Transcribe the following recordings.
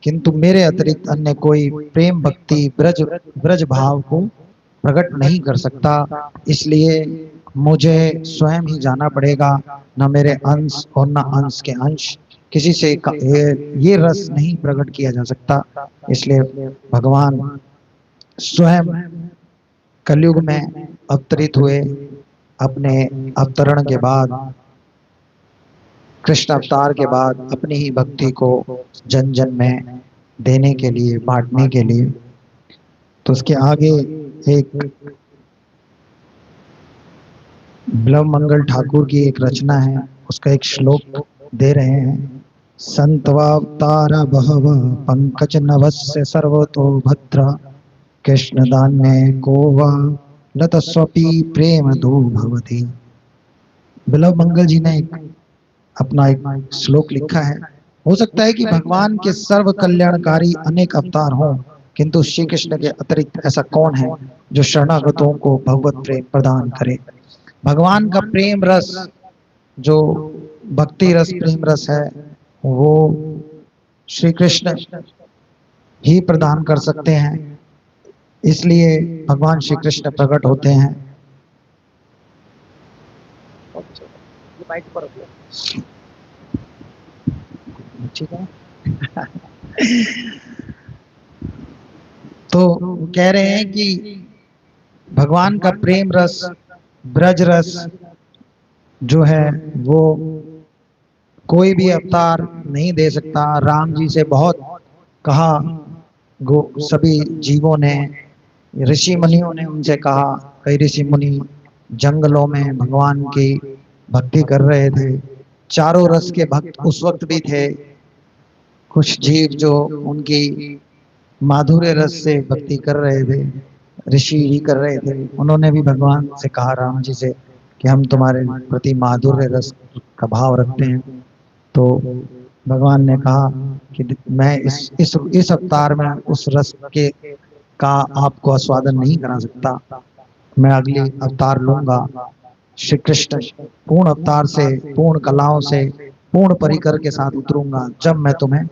किंतु मेरे अतिरिक्त अन्य कोई प्रेम भक्ति ब्रज ब्रज भाव को प्रकट नहीं कर सकता। इसलिए मुझे स्वयं ही जाना पड़ेगा। न मेरे अंश और न अंश के अंश किसी से ये रस नहीं प्रकट किया जा सकता। इसलिए भगवान स्वयं कलयुग में अवतरित हुए। अपने अवतरण के बाद, कृष्ण अवतार के बाद, अपनी ही भक्ति को जन जन में देने के लिए, बांटने के लिए। तो उसके आगे एक बिल्व मंगल ठाकुर की एक रचना है, उसका एक श्लोक दे रहे हैं। संतवावतार बहव पंकज नभस्य सर्वतो भद्र कृष्ण दान्य को वा लतस्वपी प्रेम दो भवती। बिल्व मंगल जी ने अपना एक श्लोक लिखा है। हो सकता है कि भगवान के सर्व कल्याणकारी अनेक अवतार हों, किंतु श्री कृष्ण के अतिरिक्त ऐसा कौन है जो शरणागतों को भगवत प्रेम प्रदान करे। भगवान का प्रेम रस, जो भक्ति रस प्रेम रस है, वो श्री कृष्ण ही प्रदान कर सकते हैं। इसलिए भगवान श्री कृष्ण प्रकट होते हैं। ठीक है। तो कह रहे हैं कि भगवान का प्रेम रस, ब्रज रस जो है वो कोई भी अवतार नहीं दे सकता। राम जी से बहुत कहा, सभी जीवों ने, ऋषि मुनियों ने उनसे कहा। कई ऋषि मुनि जंगलों में भगवान की भक्ति कर रहे थे। चारों रस के भक्त उस वक्त भी थे। कुछ जीव जो उनकी माधुर्य रस से भक्ति कर रहे थे, ऋषि ही कर रहे थे, उन्होंने भी भगवान से कहा, राम जी से, कि हम तुम्हारे प्रति माधुर्य रस का भाव रखते हैं। तो भगवान ने कहा कि मैं इस अवतार में उस रस के का आपको आस्वादन नहीं करा सकता। मैं अगली अवतार लूंगा। श्री कृष्ण पूर्ण अवतार से, पूर्ण कलाओं से, पूर्ण परिकर के साथ उतरूंगा, जब मैं तुम्हें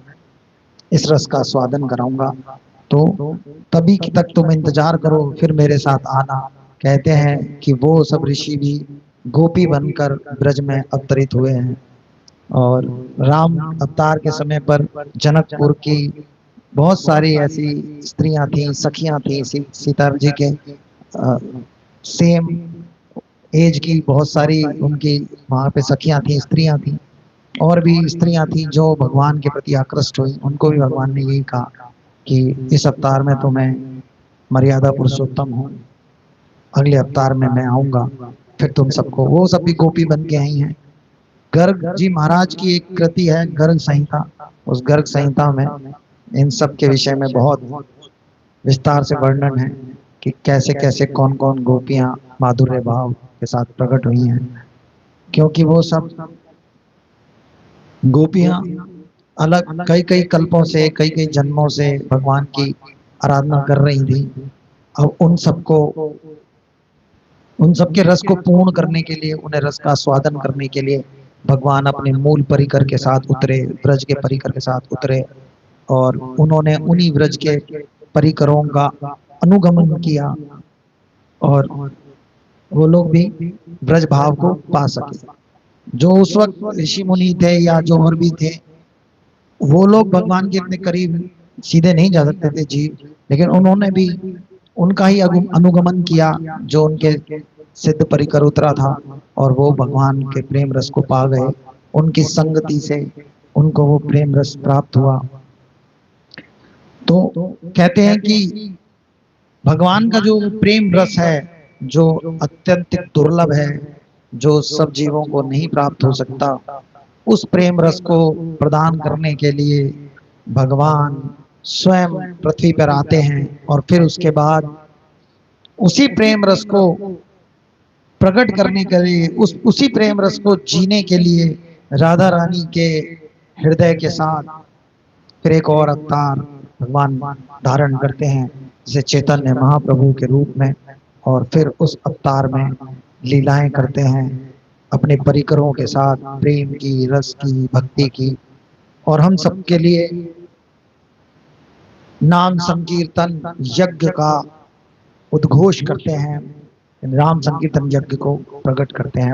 इस रस का स्वादन कराऊंगा। तो तभी की तक तुम इंतजार करो, फिर मेरे साथ आना। कहते हैं कि वो सब ऋषि भी गोपी बनकर ब्रज में अवतरित हुए हैं। और राम अवतार के समय पर जनकपुर की बहुत सारी ऐसी स्त्रियां थी, सखियां थी, सीता जी के सेम एज की बहुत सारी उनकी वहां पे सखियां थी, स्त्रियां थी। और भी स्त्रियां थी जो भगवान के प्रति आकृष्ट हुई। उनको भी भगवान ने यही कहा कि इस अवतार में तो मैं मर्यादा पुरुषोत्तम हूँ, अगले अवतार में मैं आऊंगा, फिर तुम सबको। वो सब भी गोपी बन के आई हैं। गर्ग जी महाराज की एक कृति है, गर्ग संहिता। उस गर्ग संहिता में इन सब के विषय में बहुत विस्तार से वर्णन है कि कैसे कैसे कौन कौन गोपियां माधुर्य भाव के साथ प्रकट हुई हैं। क्योंकि वो सब गोपियां अलग कई कई कल्पों से, कई कई जन्मों से भगवान की आराधना कर रही थी। अब उन सबके रस को पूर्ण करने के लिए, उन्हें रस का स्वादन करने के लिए भगवान अपने मूल परिकर के साथ उतरे, ब्रज के परिकर के साथ उतरे। और उन्होंने उन्हीं ब्रज के परिकरों का अनुगमन किया, और वो लोग भी ब्रज भाव को पा सके। जो उस वक्त ऋषि मुनि थे या जो और भी थे, वो लोग भगवान के इतने करीब सीधे नहीं जा सकते थे जीव, लेकिन उन्होंने भी उनका ही अनुगमन किया जो उनके सिद्ध परिकर उतरा था, और वो भगवान के प्रेम रस को पा गए। उनकी संगति से उनको वो प्रेम रस प्राप्त हुआ। तो कहते हैं कि भगवान का जो प्रेम रस है, जो अत्यंत दुर्लभ है, जो सब जीवों को नहीं प्राप्त हो सकता, उस प्रेम रस को प्रदान करने के लिए भगवान स्वयं पृथ्वी पर आते हैं। और फिर उसके बाद उसी प्रेम रस को प्रकट करने के लिए, उसी प्रेम रस को जीने के लिए राधा रानी के हृदय के साथ फिर एक और अवतार भगवान धारण करते हैं, जैसे चैतन्य महाप्रभु के रूप में। और फिर उस अवतार में लीलाएं करते हैं अपने परिकरों के साथ, प्रेम की, रस की, भक्ति की। और हम सबके लिए नाम संकीर्तन यज्ञ का उद्घोष करते हैं, राम संकीर्तन यज्ञ को प्रकट करते हैं।